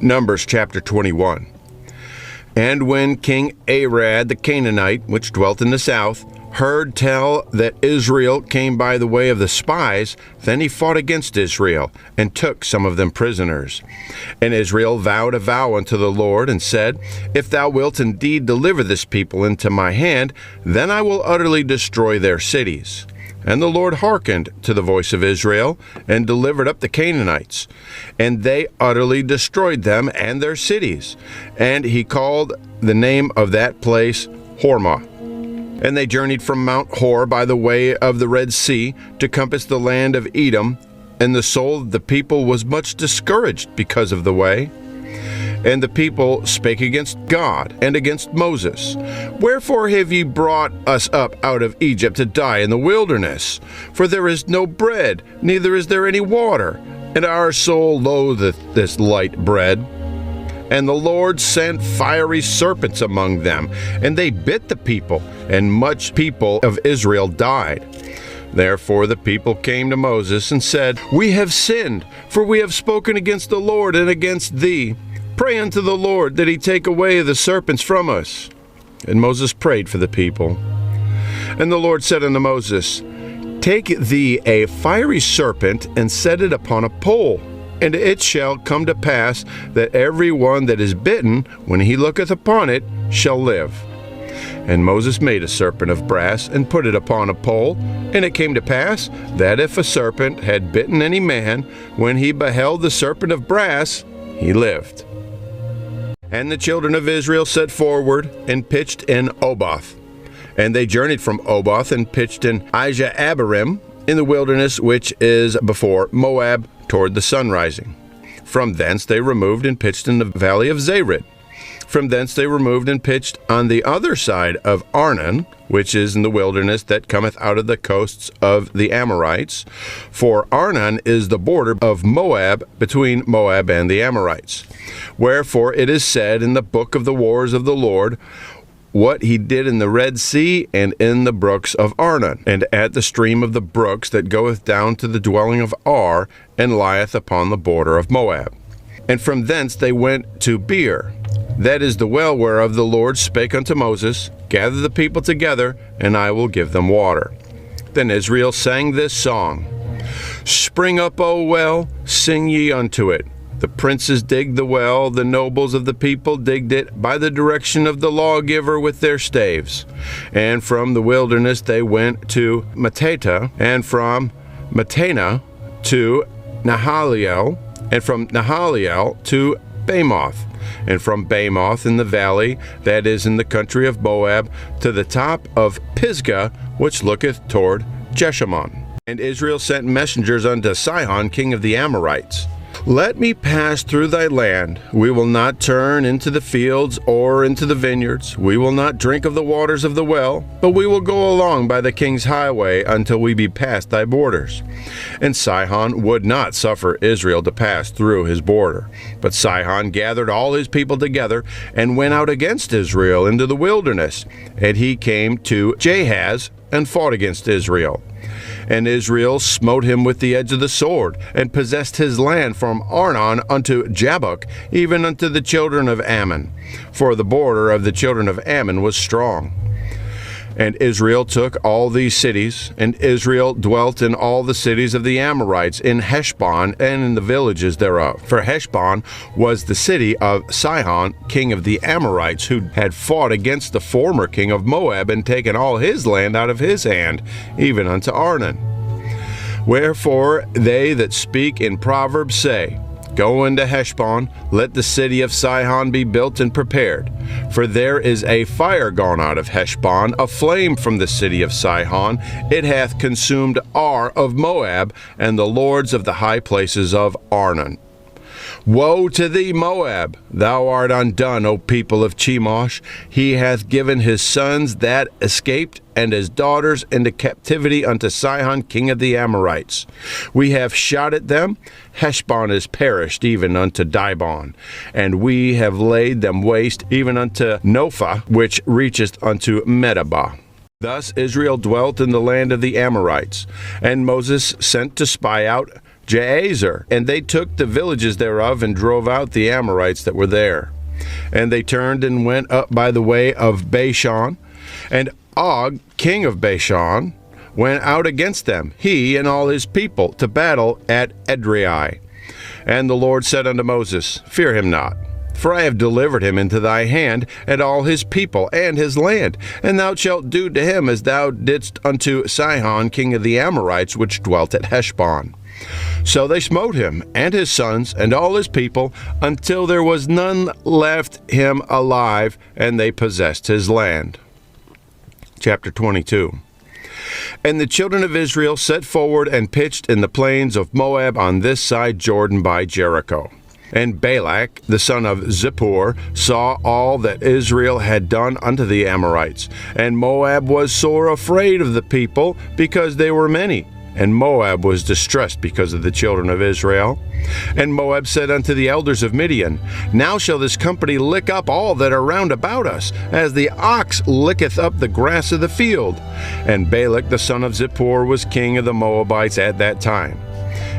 Numbers chapter 21. And when King Arad the Canaanite, which dwelt in the south, heard tell that Israel came by the way of the spies, then he fought against Israel, and took some of them prisoners. And Israel vowed a vow unto the Lord, and said, If thou wilt indeed deliver this people into my hand, then I will utterly destroy their cities. And the Lord hearkened to the voice of Israel, and delivered up the Canaanites. And they utterly destroyed them and their cities. And he called the name of that place Hormah. And they journeyed from Mount Hor by the way of the Red Sea to compass the land of Edom. And the soul of the people was much discouraged because of the way. And the people spake against God and against Moses. Wherefore have ye brought us up out of Egypt to die in the wilderness? For there is no bread, neither is there any water, and our soul loatheth this light bread. And the Lord sent fiery serpents among them, and they bit the people, and much people of Israel died. Therefore the people came to Moses and said, We have sinned, for we have spoken against the Lord and against thee. Pray unto the Lord that he take away the serpents from us. And Moses prayed for the people. And the Lord said unto Moses, Take thee a fiery serpent, and set it upon a pole. And it shall come to pass that every one that is bitten, when he looketh upon it, shall live. And Moses made a serpent of brass, and put it upon a pole. And it came to pass, that if a serpent had bitten any man, when he beheld the serpent of brass, he lived. And the children of Israel set forward, and pitched in Oboth. And they journeyed from Oboth, and pitched in Ijah-abarim, in the wilderness which is before Moab, toward the sunrising. From thence they removed and pitched in the valley of Zered. From thence they removed and pitched on the other side of Arnon, which is in the wilderness that cometh out of the coasts of the Amorites. For Arnon is the border of Moab, between Moab and the Amorites. Wherefore it is said in the book of the wars of the Lord, what he did in the Red Sea and in the brooks of Arnon, and at the stream of the brooks that goeth down to the dwelling of Ar, and lieth upon the border of Moab. And from thence they went to Beer, that is the well whereof the Lord spake unto Moses, Gather the people together, and I will give them water. Then Israel sang this song, Spring up, O well, sing ye unto it. The princes digged the well, the nobles of the people digged it by the direction of the lawgiver with their staves. And from the wilderness they went to Mattatah, and from Mattanah to Nahaliel, and from Nahaliel to Bamoth, and from Bamoth in the valley that is in the country of Moab to the top of Pisgah, which looketh toward Jeshimon. And Israel sent messengers unto Sihon, king of the Amorites. Let me pass through thy land. We will not turn into the fields or into the vineyards. We will not drink of the waters of the well, but we will go along by the king's highway until we be past thy borders. And Sihon would not suffer Israel to pass through his border. But Sihon gathered all his people together and went out against Israel into the wilderness. And he came to Jahaz and fought against Israel. And Israel smote him with the edge of the sword, and possessed his land from Arnon unto Jabbok, even unto the children of Ammon. For the border of the children of Ammon was strong. And Israel took all these cities, and Israel dwelt in all the cities of the Amorites, in Heshbon, and in the villages thereof. For Heshbon was the city of Sihon, king of the Amorites, who had fought against the former king of Moab, and taken all his land out of his hand, even unto Arnon. Wherefore they that speak in Proverbs say, Go into Heshbon, let the city of Sihon be built and prepared. For there is a fire gone out of Heshbon, a flame from the city of Sihon. It hath consumed Ar of Moab, and the lords of the high places of Arnon. Woe to thee, Moab! Thou art undone, O people of Chemosh. He hath given his sons that escaped, and his daughters into captivity unto Sihon, king of the Amorites. We have shot at them. Heshbon is perished, even unto Dibon. And we have laid them waste, even unto Nophah, which reacheth unto Medeba. Thus Israel dwelt in the land of the Amorites. And Moses sent to spy out Jazer, and they took the villages thereof, and drove out the Amorites that were there. And they turned and went up by the way of Bashan, and Og, king of Bashan, went out against them, he and all his people, to battle at Edrei. And the Lord said unto Moses, Fear him not, for I have delivered him into thy hand, and all his people, and his land. And thou shalt do to him as thou didst unto Sihon, king of the Amorites, which dwelt at Heshbon. So they smote him, and his sons, and all his people, until there was none left him alive, and they possessed his land. Chapter 22. And the children of Israel set forward and pitched in the plains of Moab on this side Jordan by Jericho. And Balak, the son of Zippor, saw all that Israel had done unto the Amorites. And Moab was sore afraid of the people, because they were many. And Moab was distressed because of the children of Israel. And Moab said unto the elders of Midian, Now shall this company lick up all that are round about us, as the ox licketh up the grass of the field. And Balak the son of Zippor was king of the Moabites at that time.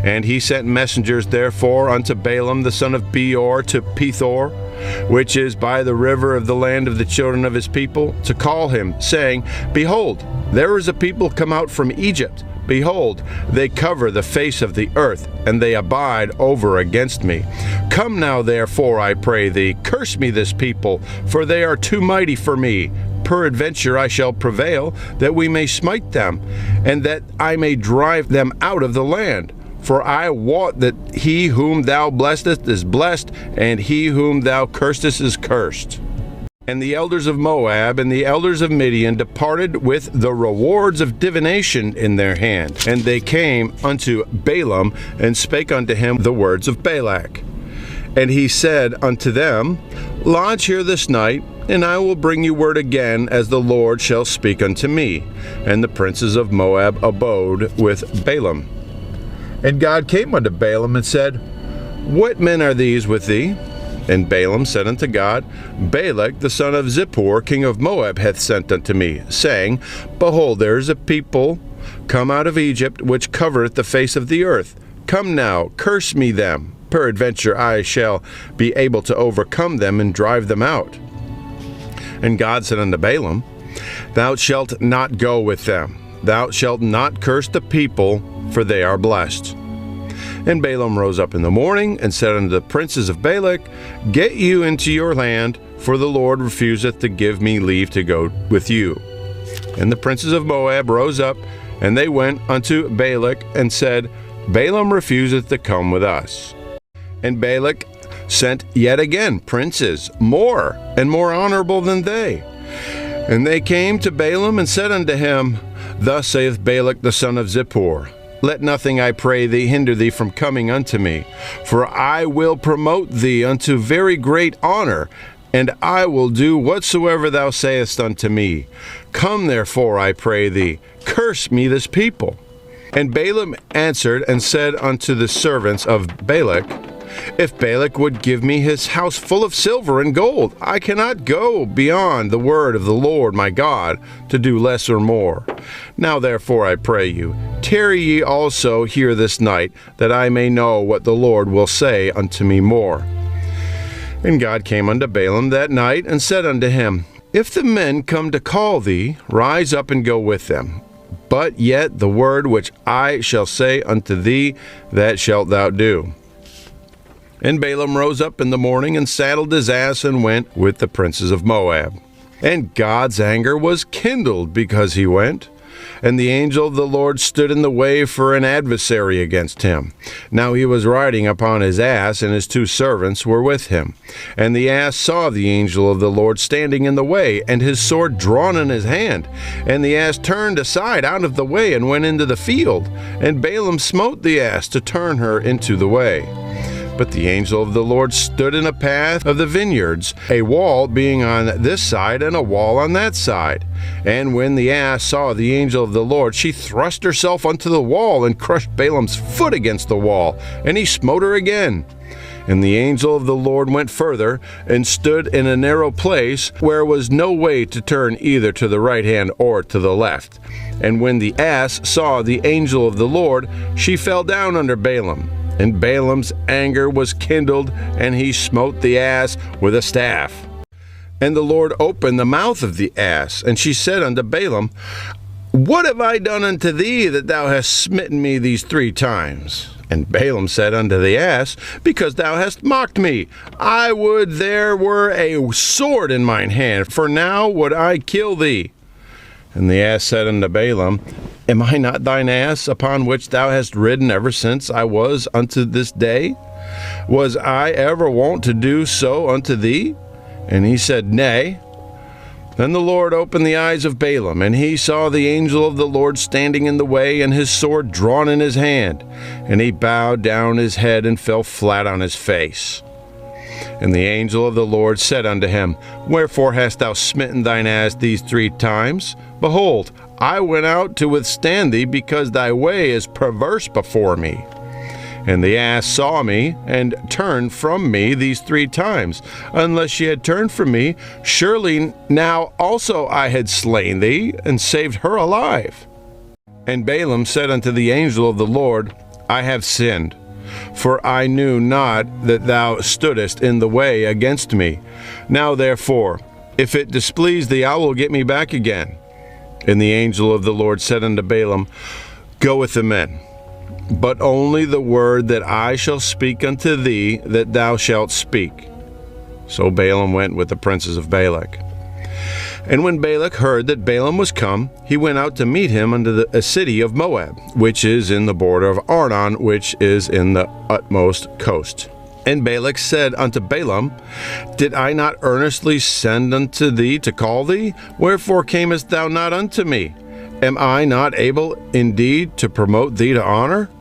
And he sent messengers therefore unto Balaam the son of Beor to Pethor, which is by the river of the land of the children of his people, to call him, saying, Behold, there is a people come out from Egypt. Behold, they cover the face of the earth, and they abide over against me. Come now, therefore, I pray thee, curse me this people, for they are too mighty for me. Peradventure I shall prevail, that we may smite them, and that I may drive them out of the land. For I wot that he whom thou blessest is blessed, and he whom thou cursest is cursed. And the elders of Moab and the elders of Midian departed with the rewards of divination in their hand. And they came unto Balaam, and spake unto him the words of Balak. And he said unto them, Lodge here this night, and I will bring you word again, as the Lord shall speak unto me. And the princes of Moab abode with Balaam. And God came unto Balaam, and said, What men are these with thee? And Balaam said unto God, Balak the son of Zippor, king of Moab, hath sent unto me, saying, Behold, there is a people come out of Egypt, which covereth the face of the earth. Come now, curse me them. Peradventure I shall be able to overcome them, and drive them out. And God said unto Balaam, Thou shalt not go with them. Thou shalt not curse the people, for they are blessed. And Balaam rose up in the morning, and said unto the princes of Balak, Get you into your land, for the Lord refuseth to give me leave to go with you. And the princes of Moab rose up, and they went unto Balak, and said, Balaam refuseth to come with us. And Balak sent yet again princes, more and more honorable than they. And they came to Balaam, and said unto him, Thus saith Balak the son of Zippor, Let nothing, I pray thee, hinder thee from coming unto me, for I will promote thee unto very great honor, and I will do whatsoever thou sayest unto me. Come therefore, I pray thee, curse me this people. And Balaam answered and said unto the servants of Balak, If Balak would give me his house full of silver and gold, I cannot go beyond the word of the Lord my God, to do less or more. Now therefore I pray you, tarry ye also here this night, that I may know what the Lord will say unto me more. And God came unto Balaam that night, and said unto him, If the men come to call thee, rise up and go with them. But yet the word which I shall say unto thee, that shalt thou do. And Balaam rose up in the morning, and saddled his ass, and went with the princes of Moab. And God's anger was kindled because he went. And the angel of the Lord stood in the way for an adversary against him. Now he was riding upon his ass, and his two servants were with him. And the ass saw the angel of the Lord standing in the way, and his sword drawn in his hand. And the ass turned aside out of the way, and went into the field. And Balaam smote the ass to turn her into the way. But the angel of the Lord stood in a path of the vineyards, a wall being on this side and a wall on that side. And when the ass saw the angel of the Lord, she thrust herself unto the wall, and crushed Balaam's foot against the wall, and he smote her again. And the angel of the Lord went further, and stood in a narrow place, where was no way to turn either to the right hand or to the left. And when the ass saw the angel of the Lord, she fell down under Balaam. And Balaam's anger was kindled, and he smote the ass with a staff. And the Lord opened the mouth of the ass, and she said unto Balaam, What have I done unto thee, that thou hast smitten me these 3 times? And Balaam said unto the ass, Because thou hast mocked me. I would there were a sword in mine hand, for now would I kill thee. And the ass said unto Balaam, Am I not thine ass, upon which thou hast ridden ever since I was unto this day? Was I ever wont to do so unto thee? And he said, Nay. Then the Lord opened the eyes of Balaam, and he saw the angel of the Lord standing in the way, and his sword drawn in his hand. And he bowed down his head and fell flat on his face. And the angel of the Lord said unto him, Wherefore hast thou smitten thine ass these 3 times? Behold, I went out to withstand thee, because thy way is perverse before me. And the ass saw me, and turned from me these 3 times. Unless she had turned from me, surely now also I had slain thee, and saved her alive. And Balaam said unto the angel of the Lord, I have sinned, for I knew not that thou stoodest in the way against me. Now therefore, if it displease thee, I will get me back again. And the angel of the Lord said unto Balaam, Go with the men, but only the word that I shall speak unto thee, that thou shalt speak. So Balaam went with the princes of Balak. And when Balak heard that Balaam was come, he went out to meet him unto a city of Moab, which is in the border of Arnon, which is in the utmost coast. And Balak said unto Balaam, Did I not earnestly send unto thee to call thee? Wherefore camest thou not unto me? Am I not able indeed to promote thee to honor?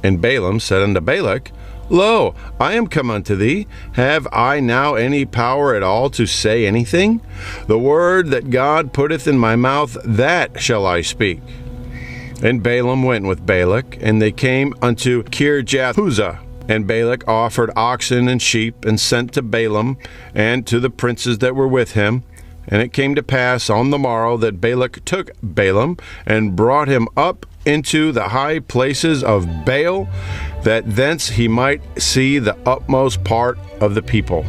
And Balaam said unto Balak, Lo, I am come unto thee. Have I now any power at all to say anything? The word that God putteth in my mouth, that shall I speak. And Balaam went with Balak, and they came unto Kirjath-Huzzah. And Balak offered oxen and sheep, and sent to Balaam and to the princes that were with him. And it came to pass on the morrow that Balak took Balaam, and brought him up into the high places of Baal, that thence he might see the utmost part of the people.